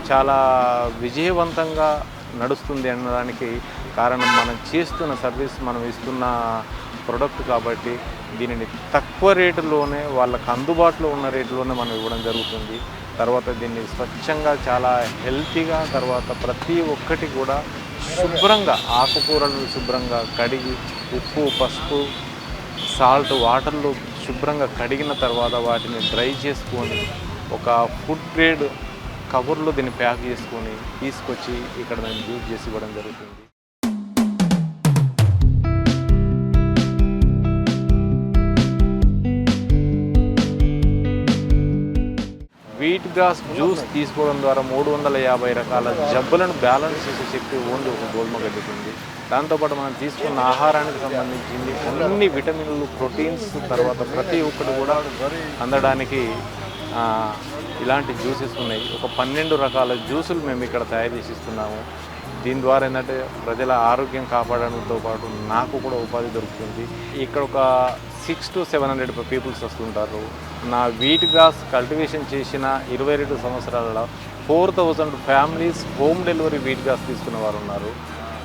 చాలా విజయవంతంగా నడుస్తుంది అనడానికి కారణం మనం చేస్తున్న సర్వీస్, మనం ఇస్తున్న ప్రొడక్ట్ కాబట్టి దీనిని తక్కువ రేటులోనే వాళ్ళకు అందుబాటులో ఉన్న రేటులోనే మనం ఇవ్వడం జరుగుతుంది. తర్వాత దీన్ని స్వచ్ఛంగా చాలా హెల్తీగా, తర్వాత ప్రతి ఒక్కటి కూడా శుభ్రంగా ఆకుకూరలు శుభ్రంగా కడిగి ఉప్పు, పసుపు, సాల్ట్ వాటర్లో శుభ్రంగా కడిగిన తర్వాత వాటిని డ్రై చేసుకొని ఒక ఫుడ్ గ్రేడ్ కవర్లో దీన్ని ప్యాక్ చేసుకొని తీసుకొచ్చి ఇక్కడ నేను యూజ్ చేసి ఇవ్వడం జరుగుతుంది. వీట్ గ్రాస్ జ్యూస్ తీసుకోవడం ద్వారా 350 రకాల జబ్బులను బ్యాలెన్స్ చేసే శక్తి ఓన్లీ ఒక గోధుమ గడ్డికి. దాంతోపాటు మనం తీసుకున్న ఆహారానికి సంబంధించింది అన్ని విటమిన్లు, ప్రోటీన్స్, తర్వాత ప్రతి ఒక్కటి కూడా అందడానికి ఇలాంటి జ్యూసెస్ ఉన్నాయి. ఒక 12 రకాల జ్యూసులు మేము ఇక్కడ తయారు చేసి ఇస్తున్నాము. దీని ద్వారా ఏంటంటే ప్రజల ఆరోగ్యం కాపాడడంతో పాటు నాకు కూడా ఉపాధి దొరుకుతుంది. ఇక్కడ ఒక 600 to 700 పీపుల్స్ వస్తుంటారు. నా వీట్ గ్రాస్ కల్టివేషన్ చేసిన 22 సంవత్సరాలలో 4000 families home delivery wheat grass తీసుకున్న వారు ఉన్నారు.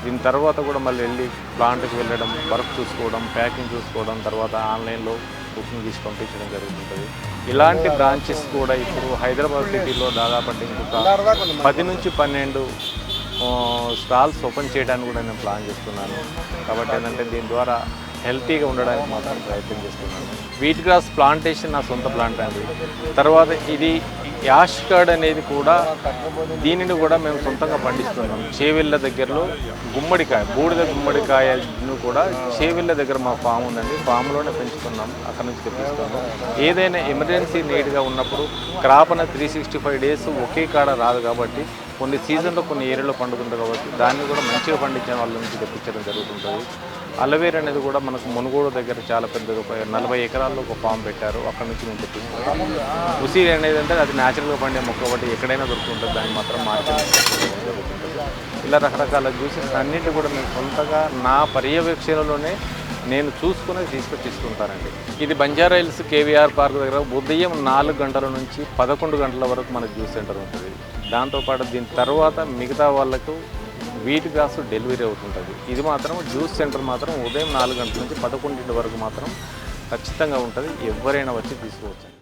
దీని తర్వాత కూడా మళ్ళీ వెళ్ళి ప్లాంట్కి వెళ్ళడం, వర్క్ చూసుకోవడం, ప్యాకింగ్ చూసుకోవడం, తర్వాత ఆన్లైన్లో కుకింగ్ తీసి పంపించడం జరుగుతుంటుంది. ఇలాంటి బ్రాంచెస్ కూడా ఇప్పుడు హైదరాబాద్ సిటీలో దాదాపు ఇంకొక 10 నుంచి 12 స్టాల్స్ ఓపెన్ చేయడానికి కూడా నేను ప్లాన్ చేస్తున్నాను. కాబట్టి ఏంటంటే దీని ద్వారా హెల్తీగా ఉండడానికి మాత్రం ప్రయత్నం చేస్తున్నాను. వీట్ గ్రాస్ ప్లాంటేషన్ నా సొంత ప్లాంట్ అండి. తర్వాత ఇది యాష్ కార్డ్ అనేది కూడా దీనిని కూడా మేము సొంతంగా పండిస్తున్నాం. చేవెళ్ళ దగ్గరలో గుమ్మడికాయ, బూడిద గుమ్మడికాయను కూడా చేవెళ్ళ దగ్గర మా ఫామ్ ఉందండి. ఫామ్లోనే పెంచుతున్నాం, అక్కడ నుంచి తెప్పిస్తున్నాము. ఏదైనా ఎమర్జెన్సీ నీడ్గా ఉన్నప్పుడు క్రాప్ అనేది 365 days ఒకే కాడ రాదు కాబట్టి కొన్ని సీజన్లో కొన్ని ఏరియాలో పండుతుంటుంది కాబట్టి దాన్ని కూడా మంచిగా పండించే వాళ్ళ నుంచి తెప్పించడం జరుగుతుంటుంది. అలవేరా అనేది కూడా మనకు మునుగోడు దగ్గర చాలా పెద్దగా 40 ఎకరాల్లో ఒక ఫామ్ పెట్టారు, అక్కడ నుంచి మేము తెప్పిస్తాం. ఉసిరి అనేది అంటే అది న్యాచురల్గా పండే మొక్క ఒకటి ఎక్కడైనా దొరుకుతుంటుంది, దాన్ని మాత్రం మార్కెట్ జరుగుతుంటుంది. ఇలా రకరకాల జ్యూసెస్ అన్నింటినీ కూడా మేము సొంతగా నా పర్యవేక్షణలోనే నేను చూసుకుని తీసుకొచ్చి ఇస్తుంటానండి. ఇది బంజారా హిల్స్ కేవీఆర్ పార్క్ దగ్గర ఉదయం 4 గంటల నుంచి 11 గంటల వరకు మన జ్యూస్ సెంటర్ ఉంటుంది. దాంతోపాటు దీని తర్వాత మిగతా వాళ్ళకు వీట్ గ్రాస్ డెలివరీ అవుతుంటుంది. ఇది మాత్రం జ్యూస్ సెంటర్ మాత్రం ఉదయం 4 గంటల నుంచి 11 వరకు మాత్రం ఖచ్చితంగా ఉంటుంది. ఎవరైనా వచ్చి తీసుకోవచ్చు.